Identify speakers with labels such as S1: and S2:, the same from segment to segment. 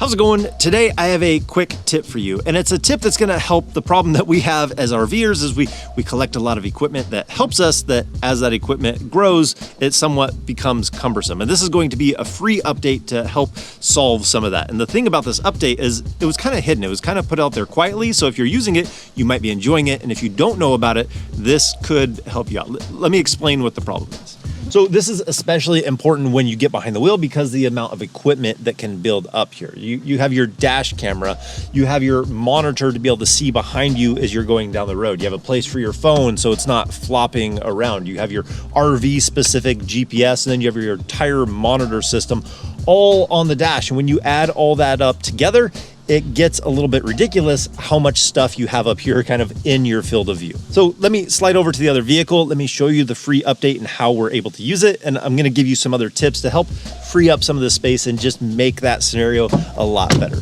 S1: How's it going? Today I have a quick tip for you, and it's a tip that's going to help the problem that we have as RVers is we collect a lot of equipment that helps us, that as that equipment grows, it somewhat becomes cumbersome. And this is going to be a free update to help solve some of that. And the thing about this update is it was kind of hidden. It was kind of put out there quietly. So if you're using it, you might be enjoying it. And if you don't know about it, this could help you out. Let me explain what the problem is. So this is especially important when you get behind the wheel because the amount of equipment that can build up here. You have your dash camera, you have your monitor to be able to see behind you as you're going down the road. You have a place for your phone so it's not flopping around. You have your RV specific GPS, and then you have your tire monitor system all on the dash. And when you add all that up together, it gets a little bit ridiculous how much stuff you have up here kind of in your field of view. So let me slide over to the other vehicle. Let me show you the free update and how we're able to use it. And I'm going to give you some other tips to help free up some of this space and just make that scenario a lot better.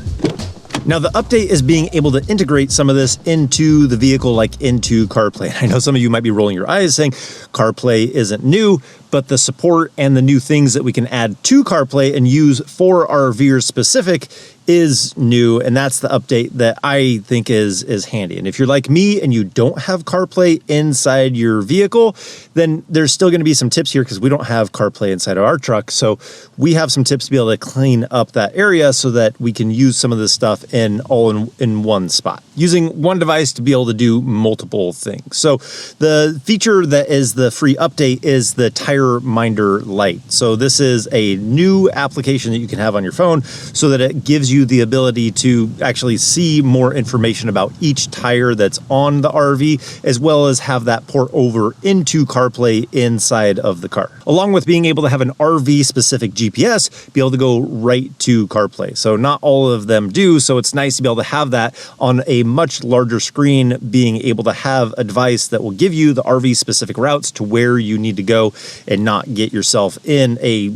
S1: Now the update is being able to integrate some of this into the vehicle, like into CarPlay. I know some of you might be rolling your eyes saying CarPlay isn't new, but the support and the new things that we can add to CarPlay and use for RVers specific is new, and that's the update that I think is handy. And if you're like me and you don't have CarPlay inside your vehicle, then there's still going to be some tips here because we don't have CarPlay inside of our truck. So we have some tips to be able to clean up that area so that we can use some of this stuff in one spot, using one device to be able to do multiple things. So the feature that is the free update is the tire minder light. So this is a new application that you can have on your phone so that it gives you the ability to actually see more information about each tire that's on the RV, as well as have that port over into CarPlay inside of the car. Along with being able to have an RV specific GPS, be able to go right to CarPlay. So not all of them do, so it's nice to be able to have that on a much larger screen, being able to have a device that will give you the RV specific routes to where you need to go and not get yourself in a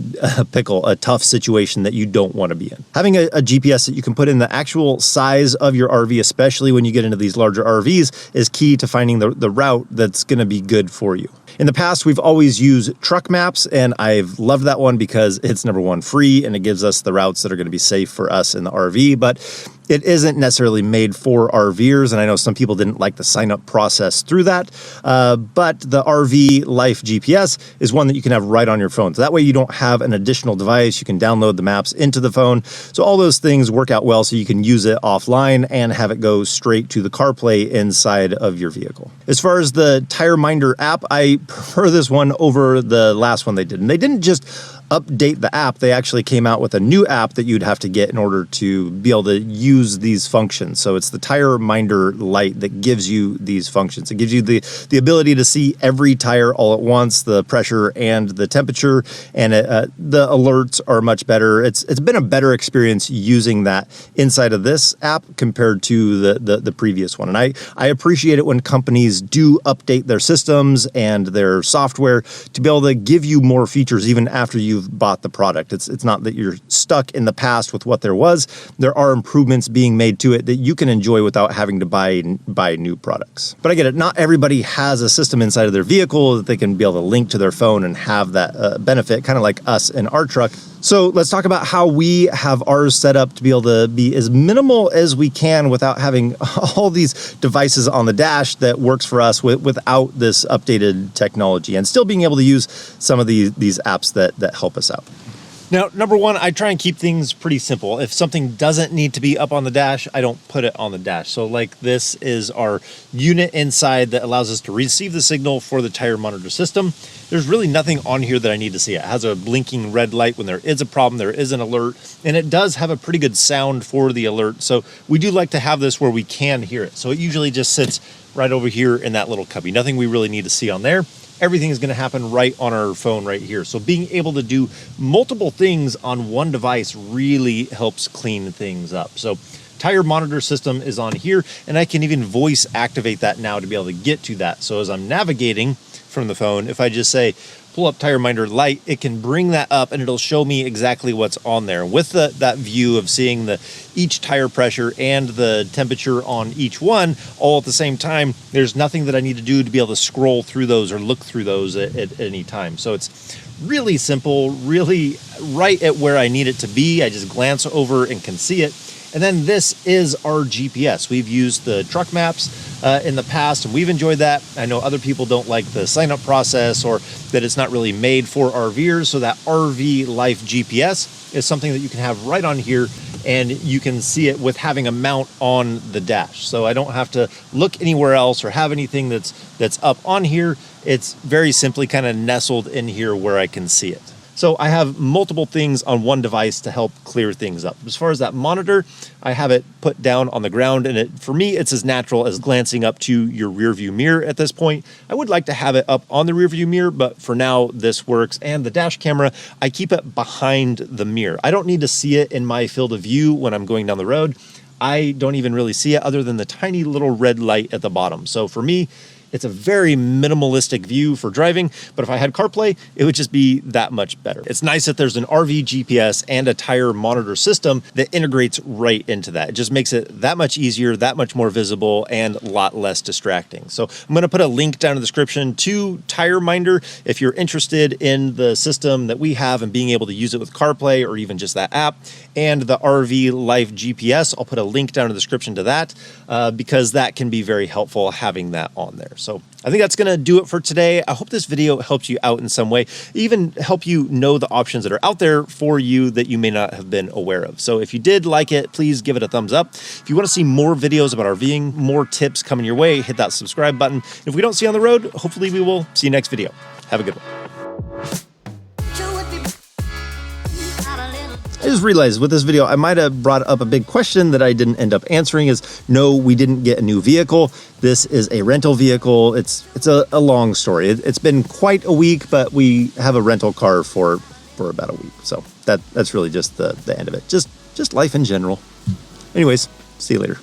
S1: pickle, a tough situation that you don't want to be in. Having a GPS that you can put in the actual size of your RV, especially when you get into these larger RVs, is key to finding the route that's going to be good for you. In the past, we've always used truck maps, and I've loved that one because it's number one, free, and it gives us the routes that are going to be safe for us in the RV, but it isn't necessarily made for RVers, and I know some people didn't like the sign-up process through that, but the RV Life GPS is one that you can have right on your phone. So that way you don't have an additional device. You can download the maps into the phone. So all those things work out well so you can use it offline and have it go straight to the CarPlay inside of your vehicle. As far as the Tire Minder app, I prefer this one over the last one they did. And they didn't just update the app, they actually came out with a new app that you'd have to get in order to be able to use these functions. So it's the Tire Minder Lite that gives you these functions. It gives you the ability to see every tire all at once, the pressure and the temperature, and the alerts are much better. It's been a better experience using that inside of this app compared to the previous one. And I appreciate it when companies do update their systems and their software to be able to give you more features even after you've bought the product. It's not that you're stuck in the past with what there was. There are improvements being made to it that you can enjoy without having to buy new products. But I get it. Not everybody has a system inside of their vehicle that they can be able to link to their phone and have that benefit, kind of like us in our truck. So let's talk about how we have ours set up to be able to be as minimal as we can without having all these devices on the dash that works for us without this updated technology, and still being able to use some of these apps that help us out. Now, number one, I try and keep things pretty simple. If something doesn't need to be up on the dash, I don't put it on the dash. So like this is our unit inside that allows us to receive the signal for the tire monitor system. There's really nothing on here that I need to see. It has a blinking red light when there is a problem, there is an alert, and it does have a pretty good sound for the alert. So we do like to have this where we can hear it. So it usually just sits right over here in that little cubby. Nothing we really need to see on there. Everything is going to happen right on our phone right here. So being able to do multiple things on one device really helps clean things up. So tire monitor system is on here, and I can even voice activate that now to be able to get to that. So as I'm navigating from the phone, if I just say pull up Tire Minder Lite, it can bring that up and it'll show me exactly what's on there. With that view of seeing each tire pressure and the temperature on each one all at the same time, there's nothing that I need to do to be able to scroll through those or look through those at any time. So it's really simple, really right at where I need it to be. I just glance over and can see it. And then this is our GPS. We've used the truck maps in the past, and we've enjoyed that. I know other people don't like the sign up process, or that it's not really made for RVers. So that RV Life GPS is something that you can have right on here, and you can see it with having a mount on the dash. So I don't have to look anywhere else or have anything that's up on here. It's very simply kind of nestled in here where I can see it. So I have multiple things on one device to help clear things up. As far as that monitor, I have it put down on the ground, and for me, it's as natural as glancing up to your rear view mirror at this point. I would like to have it up on the rear view mirror, but for now, this works. And the dash camera, I keep it behind the mirror. I don't need to see it in my field of view when I'm going down the road. I don't even really see it other than the tiny little red light at the bottom. So for me, it's a very minimalistic view for driving, but if I had CarPlay, it would just be that much better. It's nice that there's an RV GPS and a tire monitor system that integrates right into that. It just makes it that much easier, that much more visible, and a lot less distracting. So I'm gonna put a link down in the description to Tire Minder if you're interested in the system that we have and being able to use it with CarPlay or even just that app, and the RV Life GPS. I'll put a link down in the description to that because that can be very helpful having that on there. So I think that's going to do it for today. I hope this video helped you out in some way, even help you know the options that are out there for you that you may not have been aware of. So if you did like it, please give it a thumbs up. If you want to see more videos about RVing, more tips coming your way, hit that subscribe button. If we don't see you on the road, hopefully we will see you next video. Have a good one. I just realized with this video, I might have brought up a big question that I didn't end up answering is, no, we didn't get a new vehicle. This is a rental vehicle. It's a long story. It's been quite a week, but we have a rental car for about a week. So that's really just the end of it. Just life in general. Anyways, see you later.